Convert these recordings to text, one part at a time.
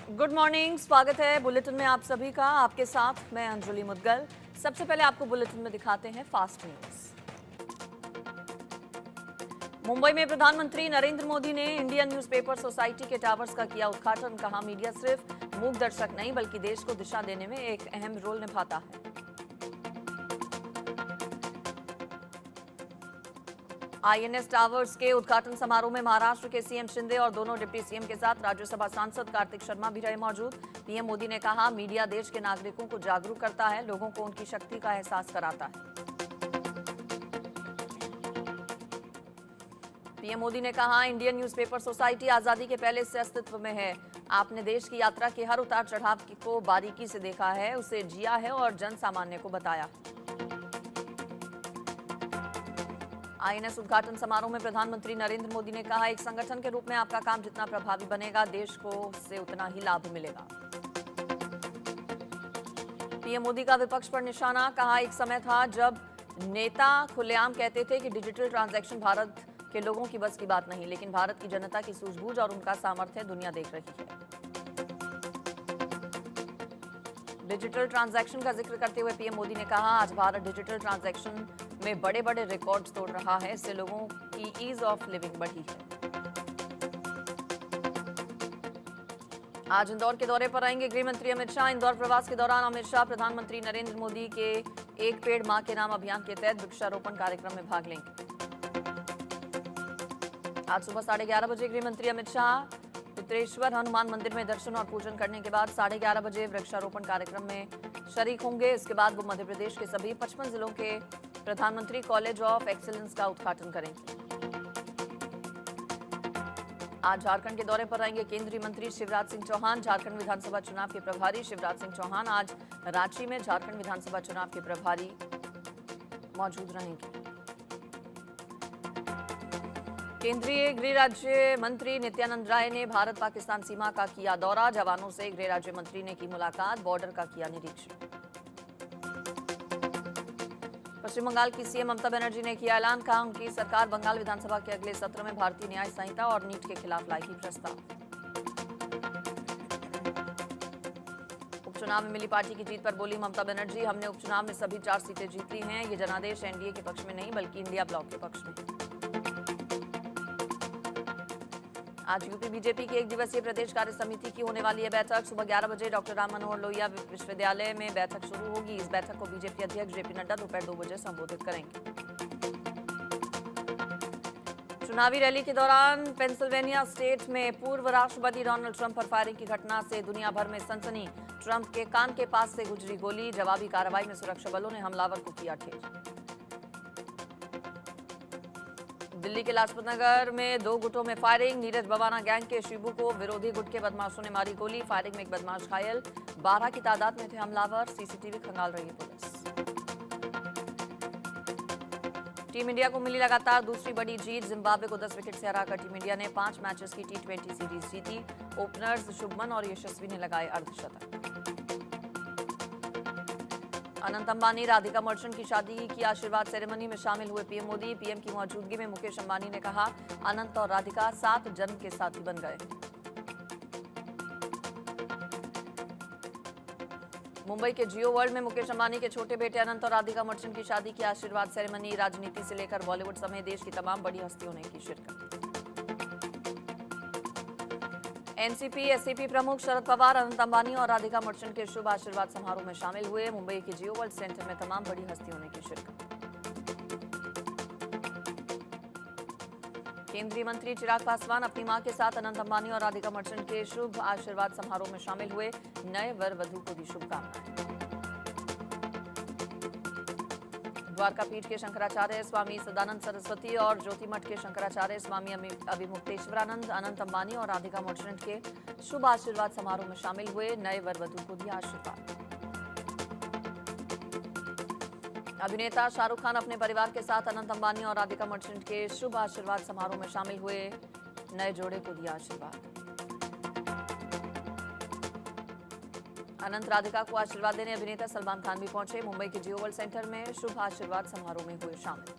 Good morning, स्वागत है bulletin में आप सभी का। आपके साथ मैं अंजलि मुदगल। सबसे पहले आपको बुलेटिन में दिखाते हैं फास्ट न्यूज। मुंबई में प्रधानमंत्री नरेंद्र मोदी ने इंडियन न्यूज़पेपर सोसाइटी के टावर्स का किया उद्घाटन। कहा, मीडिया सिर्फ मूक दर्शक नहीं बल्कि देश को दिशा देने में एक अहम रोल निभाता है। आईएनएस टावर्स के उद्घाटन समारोह में महाराष्ट्र के सीएम शिंदे और दोनों डिप्टी सीएम के साथ राज्यसभा सांसद कार्तिक शर्मा भी रहे मौजूद। पीएम मोदी ने कहा, मीडिया देश के नागरिकों को जागरूक करता है, लोगों को उनकी शक्ति का एहसास कराता है। पीएम मोदी ने कहा, इंडियन न्यूज़पेपर सोसाइटी आजादी के पहले से अस्तित्व में है। आपने देश की यात्रा के हर उतार चढ़ाव को बारीकी से देखा है, उसे जिया है और जन सामान्य को बताया। आईएनएस उद्घाटन समारोह में प्रधानमंत्री नरेंद्र मोदी ने कहा, एक संगठन के रूप में आपका काम जितना प्रभावी बनेगा, देश को उससे उतना ही लाभ मिलेगा। पीएम मोदी का विपक्ष पर निशाना। कहा, एक समय था जब नेता खुलेआम कहते थे कि डिजिटल ट्रांजैक्शन भारत के लोगों की बस की बात नहीं, लेकिन भारत की जनता की सूझबूझ और उनका सामर्थ्य दुनिया देख रही है। डिजिटल ट्रांजैक्शन का जिक्र करते हुए पीएम मोदी ने कहा, आज भारत डिजिटल ट्रांजैक्शन में बड़े बड़े रिकॉर्ड्स तोड़ रहा है। इससे लोगों की ईज ऑफ लिविंग बढ़ी है। आज इंदौर के दौरे पर आएंगे गृह मंत्री अमित शाह। इंदौर प्रवास के दौरान अमित शाह प्रधानमंत्री नरेंद्र मोदी के एक पेड़ मां के नाम अभियान के तहत वृक्षारोपण कार्यक्रम में भाग लेंगे। आज सुबह 11:30 बजे गृह मंत्री अमित शाह पित्रेश्वर हनुमान मंदिर में दर्शन और पूजन करने के बाद 11:30 बजे वृक्षारोपण कार्यक्रम में शरीक होंगे। इसके बाद वो मध्य प्रदेश के सभी 55 जिलों के प्रधानमंत्री कॉलेज ऑफ एक्सीलेंस का उद्घाटन करेंगे। आज झारखंड के दौरे पर आएंगे केंद्रीय मंत्री शिवराज सिंह चौहान। झारखंड विधानसभा चुनाव के प्रभारी शिवराज सिंह चौहान आज रांची में झारखंड विधानसभा चुनाव के प्रभारी मौजूद रहेंगे। केंद्रीय गृह राज्य मंत्री नित्यानंद राय ने भारत पाकिस्तान सीमा का किया दौरा। जवानों से गृह राज्य मंत्री ने की मुलाकात, बॉर्डर का किया निरीक्षण। पश्चिम बंगाल की सीएम ममता बनर्जी ने किया ऐलान। कहा, उनकी सरकार बंगाल विधानसभा के अगले सत्र में भारतीय न्याय संहिता और नीट के खिलाफ लाएगी प्रस्ताव। उपचुनाव में मिली पार्टी की जीत पर बोली ममता बनर्जी, हमने उपचुनाव में सभी 4 सीटें जीत ली हैं। ये जनादेश एनडीए के पक्ष में नहीं बल्कि इंडिया ब्लॉक के पक्ष में। आज यूपी बीजेपी की 1 दिवसीय प्रदेश कार्य समिति की होने वाली है बैठक। सुबह 11 बजे डॉक्टर राम मनोहर लोहिया विश्वविद्यालय में बैठक शुरू होगी। इस बैठक को बीजेपी अध्यक्ष जेपी नड्डा दोपहर 2 बजे संबोधित करेंगे। चुनावी रैली के दौरान पेंसिल्वेनिया स्टेट में पूर्व राष्ट्रपति डोनाल्ड ट्रंप पर फायरिंग की घटना से दुनिया भर में सनसनी। ट्रंप के कान के पास से गुजरी गोली। जवाबी कार्रवाई में सुरक्षा बलों ने हमलावर को किया ढेर। दिल्ली के लाजपत नगर में 2 गुटों में फायरिंग। नीरज बवाना गैंग के शिबू को विरोधी गुट के बदमाशों ने मारी गोली। फायरिंग में एक बदमाश घायल। 12 की तादाद में थे हमलावर। सीसीटीवी खंगाल रही पुलिस। टीम इंडिया को मिली लगातार दूसरी बड़ी जीत। जिम्बाब्वे को 10 विकेट से हराकर टीम इंडिया ने 5 मैचेस की T20 सीरीज जीती। ओपनर्स शुभमन और यशस्वी ने लगाए अर्धशतक। अनंत अंबानी राधिका मर्चेंट की शादी की आशीर्वाद सेरेमनी में शामिल हुए पीएम मोदी। पीएम की मौजूदगी में मुकेश अंबानी ने कहा, अनंत और राधिका 7 जन्म के साथी बन गए। मुंबई के जियो वर्ल्ड में मुकेश अंबानी के छोटे बेटे अनंत और राधिका मर्चेंट की शादी की आशीर्वाद सेरेमनी। राजनीति से लेकर बॉलीवुड समेत देश की तमाम बड़ी हस्तियों ने की शिरकत। एनसीपी एससीपी प्रमुख शरद पवार अनंत अंबानी और राधिका मर्चेंट के शुभ आशीर्वाद समारोह में शामिल हुए। मुंबई के जियो वर्ल्ड सेंटर में तमाम बड़ी हस्तियों ने की शिरकत। केंद्रीय मंत्री चिराग पासवान अपनी मां के साथ अनंत अंबानी और राधिका मर्चेंट के शुभ आशीर्वाद समारोह में शामिल हुए। नए वर वधू को दी शुभकामनाएं। द्वारका पीठ के शंकराचार्य स्वामी सदानंद सरस्वती और ज्योतिमठ के शंकराचार्य स्वामी अभिमुक्तेश्वरानंद अनंत अंबानी और राधिका मर्चेंट के शुभ आशीर्वाद समारोह में शामिल हुए। नए वर वधू को दिया आशीर्वाद। अभिनेता शाहरुख खान अपने परिवार के साथ अनंत अंबानी और राधिका मर्चेंट के शुभ आशीर्वाद समारोह में शामिल हुए। नए जोड़े को दिया आशीर्वाद। अनंत राधिका को आशीर्वाद देने अभिनेता सलमान खान भी पहुंचे। मुंबई के जियो वर्ल्ड सेंटर में शुभ आशीर्वाद समारोह में हुए शामिल।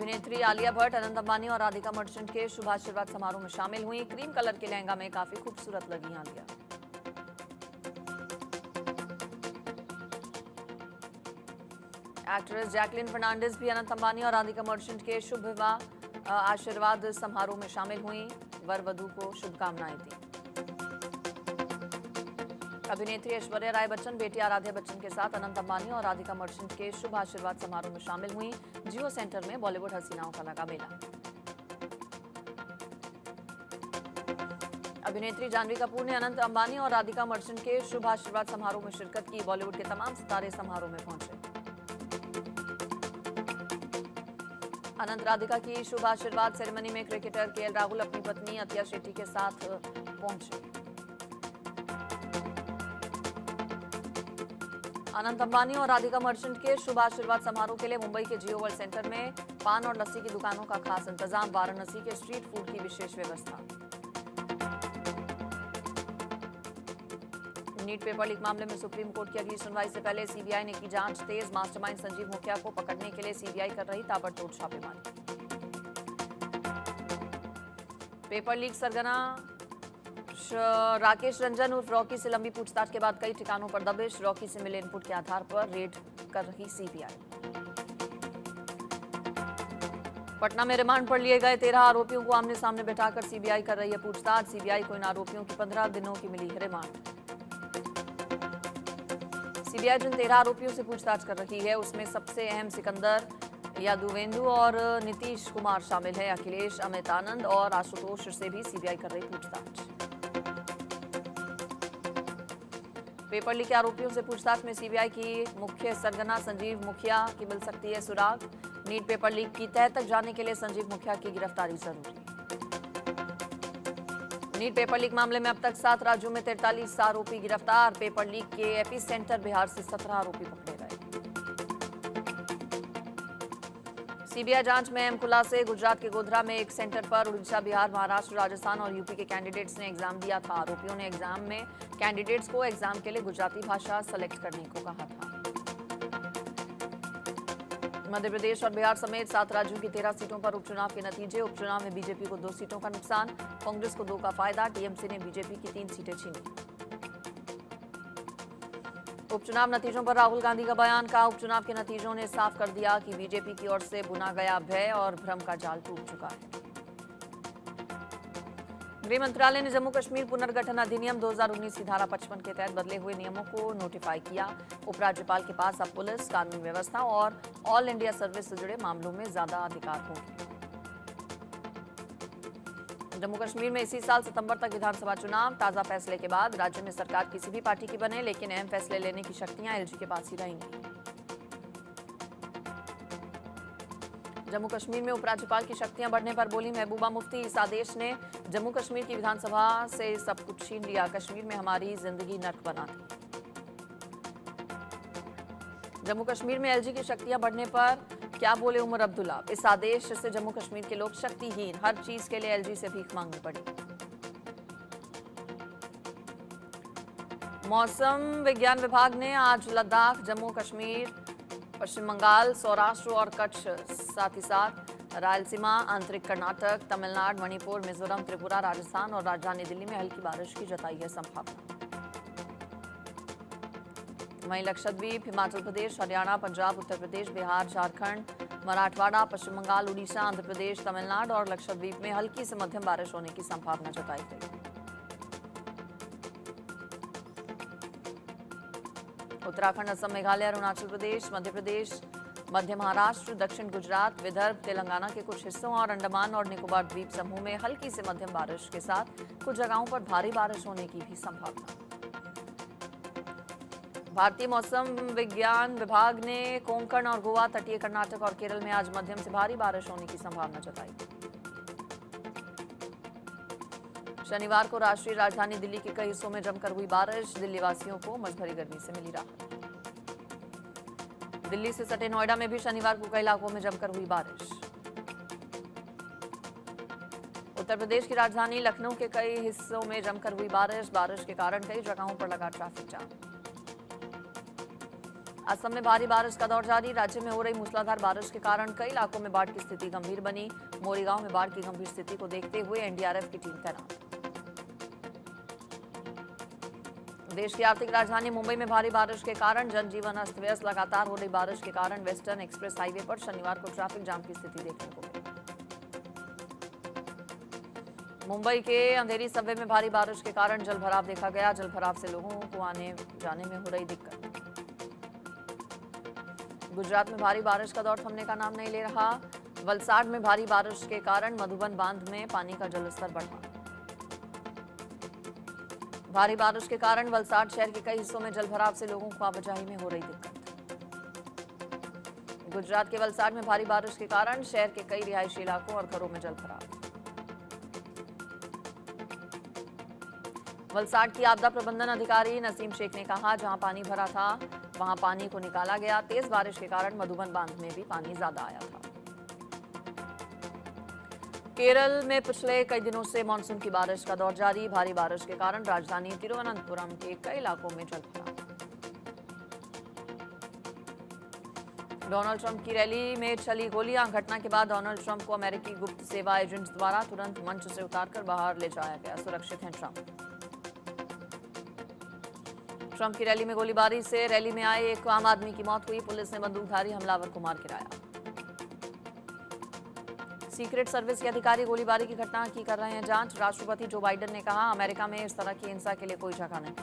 अभिनेत्री आलिया भट्ट अनंत अंबानी और राधिका मर्चेंट के शुभ आशीर्वाद समारोह में शामिल हुई। क्रीम कलर के लहंगा में काफी खूबसूरत लगी आलिया। एक्ट्रेस जैकलिन फर्नांडिस भी अनंत अंबानी और राधिका मर्चेंट के शुभ विवाह आशीर्वाद समारोह में शामिल हुई। वर वधू को शुभकामनाएं दी। अभिनेत्री ऐश्वर्या राय बच्चन बेटी आराध्या बच्चन के साथ अनंत अंबानी और राधिका मर्चेंट के शुभ आशीर्वाद समारोह में शामिल हुई। जियो सेंटर में बॉलीवुड हसीनाओं का लगा मेला। अभिनेत्री जानवी कपूर ने अनंत अंबानी और राधिका मर्चेंट के शुभ आशीर्वाद समारोह में शिरकत की। बॉलीवुड के तमाम सितारे समारोह में पहुंचे। अनंत राधिका की शुभ आशीर्वाद सेरेमनी में क्रिकेटर केएल राहुल अपनी पत्नी अतिया शेट्टी के साथ पहुंचे। अनंत अंबानी और राधिका मर्चेंट के शुभ आशीर्वाद समारोह के लिए मुंबई के जियो वर्ल्ड सेंटर में पान और लस्सी की दुकानों का खास इंतजाम। वाराणसी के स्ट्रीट फूड की विशेष व्यवस्था। नीट पेपर लीक मामले में सुप्रीम कोर्ट की अगली सुनवाई से पहले सीबीआई ने की जांच तेज। मास्टरमाइंड संजीव मुखिया को पकड़ने के लिए सीबीआई कर रही ताबड़तोड़ छापेमारी। पेपर लीक सरगना राकेश रंजन उर्फ रॉकी से लंबी पूछताछ के बाद कई ठिकानों पर दबिश। रॉकी से मिले इनपुट के आधार पर रेड कर रही सीबीआई। पटना में रिमांड पर लिए गए 13 आरोपियों को आमने सामने बैठाकर सीबीआई कर रही है पूछताछ। सीबीआई को इन आरोपियों की 15 दिनों की मिली है रिमांड। सीबीआई जिन 13 आरोपियों से पूछताछ कर रही है उसमें सबसे अहम सिकंदर यादुवेंदु और नीतीश कुमार शामिल है। अखिलेश, अमित आनंद और आशुतोष से भी सीबीआई कर रही पूछताछ। पेपर लीक के आरोपियों से पूछताछ में सीबीआई की मुख्य सरगना संजीव मुखिया की मिल सकती है सुराग। नीट पेपर लीक की तह तक जाने के लिए संजीव मुखिया की गिरफ्तारी जरूरी। नीट पेपर लीक मामले में अब तक 7 राज्यों में 43 आरोपी गिरफ्तार। पेपर लीक के एपी सेंटर बिहार से 17 आरोपी पकड़े गए। सीबीआई जांच में अहम खुलासे। गुजरात के गोधरा में एक सेंटर पर उड़ीसा, बिहार, महाराष्ट्र, राजस्थान और यूपी के कैंडिडेट्स ने एग्जाम दिया था। आरोपियों ने एग्जाम में कैंडिडेट्स को एग्जाम के लिए गुजराती भाषा सेलेक्ट करने को कहा था। मध्य प्रदेश और बिहार समेत 7 राज्यों की 13 सीटों पर उपचुनाव के नतीजे। उपचुनाव में बीजेपी को 2 सीटों का नुकसान, कांग्रेस को 2 का फायदा। टीएमसी ने बीजेपी की 3 सीटें छीनी। उपचुनाव नतीजों पर राहुल गांधी का बयान। कहा, उपचुनाव के नतीजों ने साफ कर दिया कि बीजेपी की ओर से बुना गया भय और भ्रम का जाल टूट चुका है। गृह मंत्रालय ने जम्मू कश्मीर पुनर्गठन अधिनियम 2019 की धारा 55 के तहत बदले हुए नियमों को नोटिफाई किया। उपराज्यपाल के पास अब पुलिस, कानून व्यवस्था और ऑल इंडिया सर्विस से जुड़े मामलों में ज्यादा अधिकार होंगे। जम्मू कश्मीर में इसी साल सितंबर तक विधानसभा चुनाव। ताजा फैसले के बाद राज्य में सरकार किसी भी पार्टी की बने, लेकिन अहम फैसले लेने की शक्तियां एलजी के पास ही रहेंगी। जम्मू कश्मीर में उपराज्यपाल की शक्तियां बढ़ने पर बोली महबूबा मुफ्ती। इस आदेश ने जम्मू कश्मीर की विधानसभा से सब कुछ छीन लिया। कश्मीर में हमारी जिंदगी नर्क बना दी। जम्मू कश्मीर में एलजी की शक्तियां बढ़ने पर क्या बोले उमर अब्दुल्ला। इस आदेश से जम्मू कश्मीर के लोग शक्तिहीन, हर चीज के लिए एलजी से भीख मांगनी पड़ी। मौसम विज्ञान विभाग ने आज लद्दाख, जम्मू कश्मीर, पश्चिम बंगाल, सौराष्ट्र और कच्छ, साथ ही साथ रायलसीमा, आंतरिक कर्नाटक, तमिलनाडु, मणिपुर, मिजोरम, त्रिपुरा, राजस्थान और राजधानी दिल्ली में हल्की बारिश की जताई है संभावना। वहीं लक्षद्वीप, हिमाचल प्रदेश, हरियाणा, पंजाब, उत्तर प्रदेश, बिहार, झारखंड, मराठवाड़ा, पश्चिम बंगाल, उड़ीसा, आंध्र प्रदेश, तमिलनाडु और लक्षद्वीप में हल्की से मध्यम बारिश होने की संभावना जताई गई। उत्तराखंड, असम, मेघालय, अरुणाचल प्रदेश, मध्य प्रदेश, मध्य महाराष्ट्र, दक्षिण गुजरात, विदर्भ, तेलंगाना के कुछ हिस्सों और अंडमान और निकोबार द्वीप समूह में हल्की से मध्यम बारिश के साथ कुछ जगहों पर भारी बारिश होने की भी संभावना। भारतीय मौसम विज्ञान विभाग ने कोंकण और गोवा, तटीय कर्नाटक और केरल में आज मध्यम से भारी बारिश होने की संभावना जताई। शनिवार को राष्ट्रीय राजधानी दिल्ली के कई हिस्सों में जमकर हुई बारिश। दिल्ली वासियों को उमस गर्मी से मिली राहत। दिल्ली से सटे नोएडा में भी शनिवार को कई इलाकों में जमकर हुई बारिश। उत्तर प्रदेश की राजधानी लखनऊ के कई हिस्सों में जमकर हुई बारिश। बारिश के कारण कई जगहों पर लगा ट्रैफिक जाम। असम में भारी बारिश का दौर जारी। राज्य में हो रही मूसलाधार बारिश के कारण कई इलाकों में बाढ़ की स्थिति गंभीर बनी। मोरीगांव में बाढ़ की गंभीर स्थिति को देखते हुए एनडीआरएफ की टीम तैनात। देश की आर्थिक राजधानी मुंबई में भारी बारिश के कारण जनजीवन अस्त व्यस्त। लगातार हो रही बारिश के कारण वेस्टर्न एक्सप्रेस हाईवे पर शनिवार को ट्रैफिक जाम की स्थिति देखने को मिली। मुंबई के अंधेरी सबवे में भारी बारिश के कारण जलभराव देखा गया। जलभराव से लोगों को आने जाने में हो रही दिक्कत। गुजरात में भारी बारिश का दौर थमने का नाम नहीं ले रहा। वलसाड में भारी बारिश के कारण मधुबन बांध में पानी का जलस्तर बढ़ा। भारी बारिश के कारण वलसाड शहर के कई हिस्सों में जलभराव से लोगों को आवाजाही में हो रही दिक्कत। गुजरात के वलसाड में भारी बारिश के कारण शहर के कई रिहायशी इलाकों और घरों में जलभराव। वलसाड की आपदा प्रबंधन अधिकारी नसीम शेख ने कहा, जहां पानी भरा था वहां पानी को निकाला गया। तेज बारिश के कारण मधुबन बांध में भी पानी ज्यादा आया था। केरल में पिछले कई दिनों से मानसून की बारिश का दौर जारी। भारी बारिश के कारण राजधानी तिरुवनंतपुरम के कई इलाकों में जलभराव। डोनाल्ड ट्रंप की रैली में चली गोलियां। घटना के बाद डोनाल्ड ट्रंप को अमेरिकी गुप्त सेवा एजेंट्स द्वारा तुरंत मंच से उतारकर बाहर ले जाया गया। सुरक्षित हैं ट्रंप। ट्रंप की रैली में गोलीबारी से रैली में आए एक आम आदमी की मौत हुई। पुलिस ने बंदूकधारी हमलावर को मार गिराया। सीक्रेट सर्विस के अधिकारी गोलीबारी की घटना की कर रहे हैं जांच। राष्ट्रपति जो बाइडेन ने कहा, अमेरिका में इस तरह की हिंसा के लिए कोई जगह नहीं।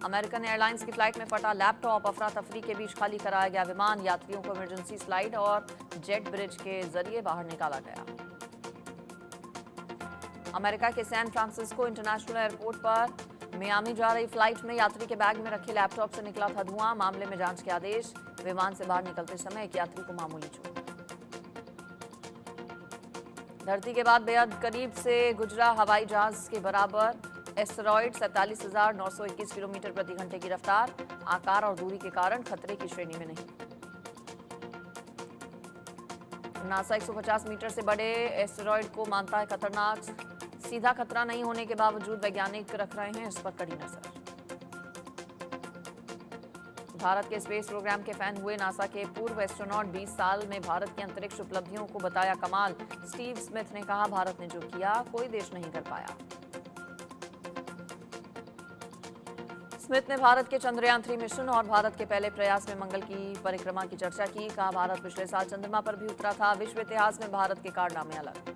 अमेरिकन एयरलाइंस की फ्लाइट में फटा लैपटॉप। अफरा तफरी के बीच खाली कराया गया विमान। यात्रियों को इमरजेंसी स्लाइड और जेट ब्रिज के जरिए बाहर निकाला गया। अमेरिका के सैन फ्रांसिस्को इंटरनेशनल एयरपोर्ट पर मियामी जा रही फ्लाइट में यात्री के बैग में रखे लैपटॉप से निकला था धुआं। मामले में जांच के आदेश। विमान से बाहर निकलते समय एक यात्री को मामूली चोट। धरती के बाद बेहद करीब से गुजरा हवाई जहाज के बराबर एस्टेरॉयड। 47,921 किलोमीटर प्रति घंटे की रफ्तार। आकार और दूरी के कारण खतरे की श्रेणी में नहीं। नासा 150 मीटर से बड़े एस्टेरॉयड को मानता है खतरनाक। सीधा खतरा नहीं होने के बावजूद वैज्ञानिक रख रहे हैं इस पर कड़ी नजर। भारत के स्पेस प्रोग्राम के फैन हुए नासा के पूर्व एस्ट्रोनॉट 20 साल में भारत की अंतरिक्ष उपलब्धियों को बताया कमाल। स्टीव स्मिथ ने कहा, भारत ने जो किया कोई देश नहीं कर पाया। स्मिथ ने भारत के चंद्रयान 3 मिशन और भारत के पहले प्रयास में मंगल की परिक्रमा की चर्चा की। कहा, भारत पिछले साल चंद्रमा पर भी उतरा था। विश्व इतिहास में भारत के कारनामे अलग।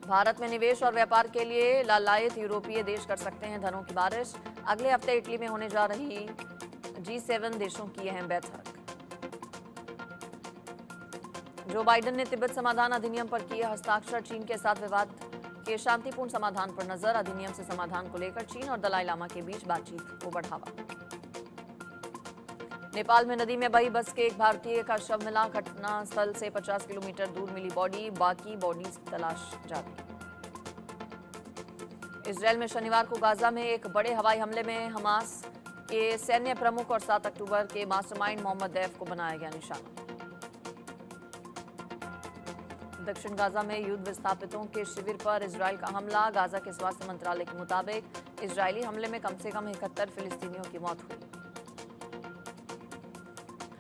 भारत में निवेश और व्यापार के लिए लालायित यूरोपीय देश कर सकते हैं धनों की बारिश। अगले हफ्ते इटली में होने जा रही G7 देशों की अहम बैठक। जो बाइडेन ने तिब्बत समाधान अधिनियम पर किए हस्ताक्षर। चीन के साथ विवाद के शांतिपूर्ण समाधान पर नजर। अधिनियम से समाधान को लेकर चीन और दलाई लामा के बीच बातचीत को बढ़ावा। नेपाल में नदी में बही बस के एक भारतीय का शव मिला। घटनास्थल से 50 किलोमीटर दूर मिली बॉडी। बाकी बॉडीज की तलाश जारी। इजरायल में शनिवार को गाजा में एक बड़े हवाई हमले में हमास के सैन्य प्रमुख और 7 अक्टूबर के मास्टरमाइंड मोहम्मद दैफ को बनाया गया निशाना। दक्षिण गाजा में युद्ध विस्थापितों के शिविर पर इजरायल का हमला। गाजा के स्वास्थ्य मंत्रालय के मुताबिक इजरायली हमले में कम से कम 71 फिलिस्तीनियों की मौत हुई।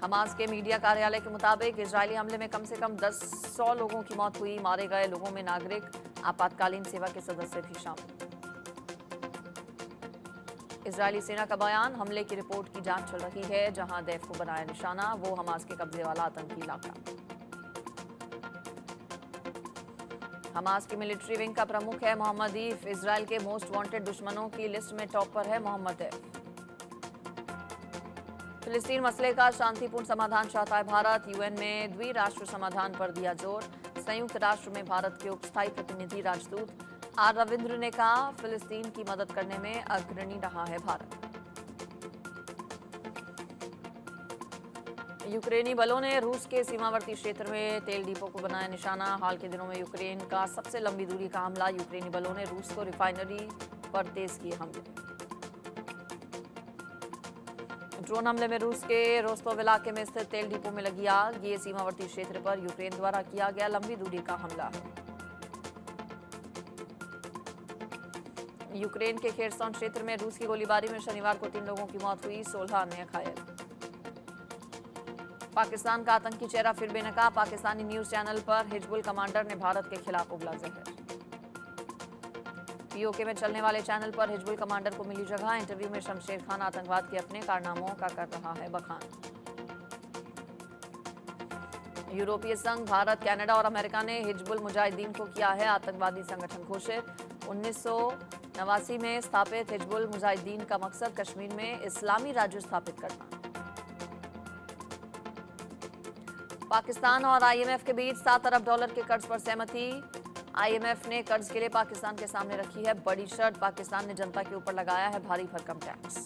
हमास के मीडिया कार्यालय के मुताबिक इजरायली हमले में कम से कम 100 लोगों की मौत हुई। मारे गए लोगों में नागरिक, आपातकालीन सेवा के सदस्य भी शामिल। इजरायली सेना का बयान, हमले की रिपोर्ट की जांच चल रही है। जहां दैफ को बनाया निशाना, वो हमास के कब्जे वाला आतंकी इलाका। हमास की मिलिट्री विंग का प्रमुख है मोहम्मद ईफ। इजरायल के मोस्ट वांटेड दुश्मनों की लिस्ट में टॉप पर है मोहम्मद दैफ। फिलिस्तीन मसले का शांतिपूर्ण समाधान चाहता है भारत। यूएन में द्विराष्ट्र समाधान पर दिया जोर। संयुक्त राष्ट्र में भारत के उपस्थायी प्रतिनिधि राजदूत आर रविंद्र ने कहा, फिलिस्तीन की मदद करने में अग्रणी रहा है भारत। यूक्रेनी बलों ने रूस के सीमावर्ती क्षेत्र में तेल डिपो को बनाया निशाना। हाल के दिनों में यूक्रेन का सबसे लंबी दूरी का हमला। यूक्रेनी बलों ने रूस को रिफाइनरी पर तेज किए हमले। ड्रोन हमले में रूस के रोस्तोव इलाके में स्थित तेल डिपो में लगी आग। ये सीमावर्ती क्षेत्र पर यूक्रेन द्वारा किया गया लंबी दूरी का हमला है। यूक्रेन के खेरसॉन क्षेत्र में रूस की गोलीबारी में शनिवार को 3 लोगों की मौत हुई, 16 अन्य घायल। पाकिस्तान का आतंकी चेहरा फिर बेनकाब, पाकिस्तानी न्यूज चैनल पर हिजबुल कमांडर ने भारत के खिलाफ उगला जहर। पीओके में चलने वाले चैनल पर हिजबुल कमांडर को मिली जगह, इंटरव्यू में शमशेर खान आतंकवाद के अपने कारनामों का कर रहा है बखान। यूरोपीय संघ, भारत, कनाडा और अमेरिका ने हिजबुल मुजाहिदीन को किया है आतंकवादी संगठन घोषित। 1989 में स्थापित हिजबुल मुजाहिदीन का मकसद कश्मीर में इस्लामी राज्य स्थापित करना। पाकिस्तान और आईएमएफ के बीच $7 अरब के कर्ज पर सहमति। आईएमएफ ने कर्ज के लिए पाकिस्तान के सामने रखी है बड़ी शर्त, पाकिस्तान ने जनता के ऊपर लगाया है भारी भरकम टैक्स।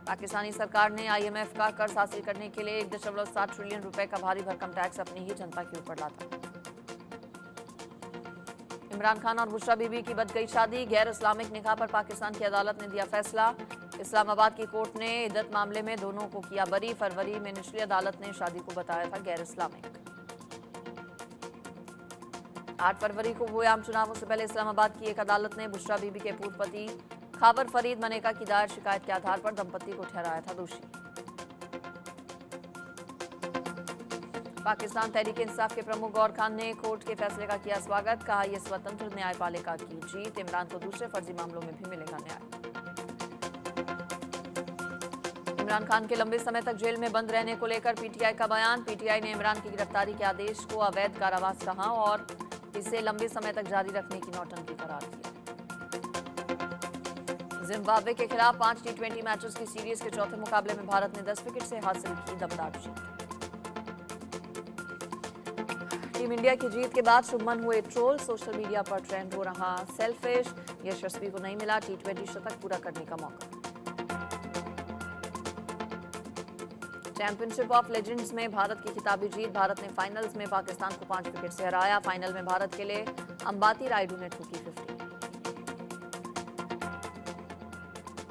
पाकिस्तानी सरकार ने आईएमएफ का कर्ज हासिल करने के लिए 1.7 ट्रिलियन रुपए का भारी भरकम टैक्स अपनी ही जनता के ऊपर लाता। इमरान खान और बुशरा बीबी की बच गई शादी, गैर इस्लामिक निकाह पर पाकिस्तान की अदालत ने दिया फैसला। इस्लामाबाद की कोर्ट ने इद्दत मामले में दोनों को किया बरी। फरवरी में निचली अदालत ने शादी को बताया था गैर इस्लामिक। 8 फरवरी को हुए आम चुनावों से पहले इस्लामाबाद की एक अदालत ने बुशरा बीबी के पूर्व पति खाबर फरीद मनेका की दायर शिकायत के आधार पर दंपति को ठहराया था दोषी। पाकिस्तान तहरीक इंसाफ के प्रमुख गौर खान ने कोर्ट के फैसले का किया स्वागत, कहा यह स्वतंत्र न्यायपालिका की जीत। इमरान को दूसरे फर्जी मामलों में भी मिलेगा न्याय। इमरान खान के लंबे समय तक जेल में बंद रहने को लेकर पीटीआई का बयान। पीटीआई ने इमरान की गिरफ्तारी के आदेश को अवैध कारावास कहा और इसे लंबे समय तक जारी रखने की नौटंकी करार दिया। जिम्बाब्वे के खिलाफ 5 T20 मैचेस की सीरीज के चौथे मुकाबले में भारत ने 10 विकेट से हासिल की दमदार जीत। टीम इंडिया की जीत के बाद शुभमन हुए ट्रोल, सोशल मीडिया पर ट्रेंड हो रहा सेल्फिश, यशस्वी को नहीं मिला T20 शतक पूरा करने का मौका। चैंपियनशिप ऑफ लेजेंड्स में भारत की खिताबी जीत, भारत ने फाइनल्स में पाकिस्तान को 5 विकेट से हराया। फाइनल में भारत के लिए अंबाती रायडू ने ठोकी 50।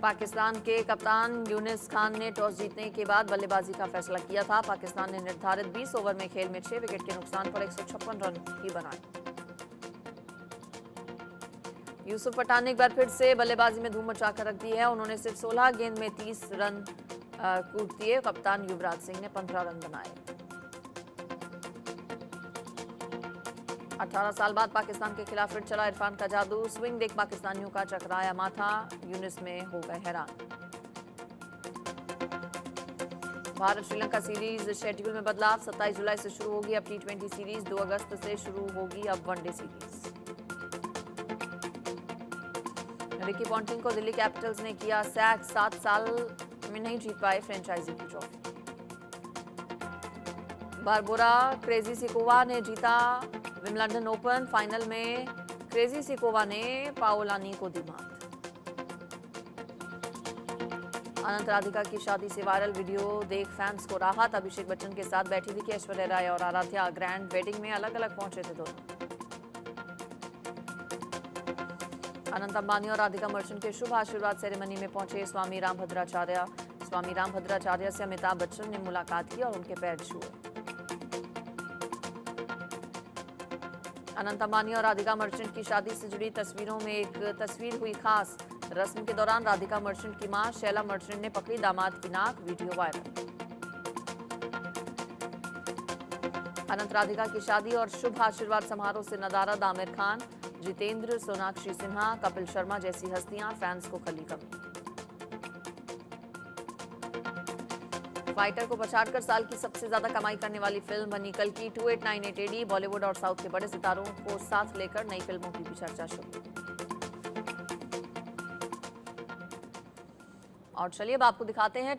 पाकिस्तान के कप्तान यूनिस खान ने टॉस जीतने के बाद बल्लेबाजी का फैसला किया था। पाकिस्तान ने निर्धारित 20 ओवर में खेल में 6 विकेट के नुकसान पर 156 रन ही बनाए। यूसुफ पठान ने एक बार फिर से बल्लेबाजी में धूम मचाकर रख दी है। उन्होंने सिर्फ 16 गेंद में 30 रन कूद दिए। कप्तान युवराज सिंह ने 15 रन बनाए। 18 साल बाद पाकिस्तान के खिलाफ फिर चला इरफान का जादू, स्विंग देख पाकिस्तानियों का चकराया माथा, यूनिस में हो गए हैरान। भारत श्रीलंका सीरीज शेड्यूल में बदलाव, 27 जुलाई से शुरू होगी अब T20 सीरीज, 2 अगस्त से शुरू होगी अब वनडे सीरीज। रिकी पॉन्टिंग को दिल्ली कैपिटल्स ने किया सैक, 7 साल में नहीं जीत पाए फ्रेंचाइजी की ट्रॉफी। बारबोरा क्रेजीसिकोवा ने जीता विंबलडन ओपन, फाइनल में क्रेजीसिकोवा ने पाओलानी को दी मात। अनंत राधिका की शादी से वायरल वीडियो देख फैंस को राहत, अभिषेक बच्चन के साथ बैठी थी ऐश्वर्या राय और आराध्या, ग्रैंड वेडिंग में अलग अलग पहुंचे थे दोनों। अनंत अंबानी और राधिका मर्चेंट के शुभ आशीर्वाद सेरेमनी में पहुंचे स्वामी रामभद्राचार्य। स्वामी रामभद्राचार्य से अमिताभ बच्चन ने मुलाकात की और उनके पैर छुए। अनंत अंबानी और राधिका मर्चेंट की शादी से जुड़ी तस्वीरों में एक तस्वीर हुई खास। रस्म के दौरान राधिका मर्चेंट की मां शैला मर्चेंट ने पकड़ी दामाद की नाक, वीडियो वायरल। अनंत राधिका की शादी और शुभ आशीर्वाद समारोह से नदारद आमिर खान, जितेंद्र, सोनाक्षी सिन्हा, कपिल शर्मा जैसी हस्तियां, फैंस को खली कमी। फाइटर को पछाड़कर साल की सबसे ज्यादा कमाई करने वाली फिल्म बनी कल की 2898 AD। बॉलीवुड और साउथ के बड़े सितारों को साथ लेकर नई फिल्मों की भी चर्चा शुरू। और चलिए अब आपको दिखाते हैं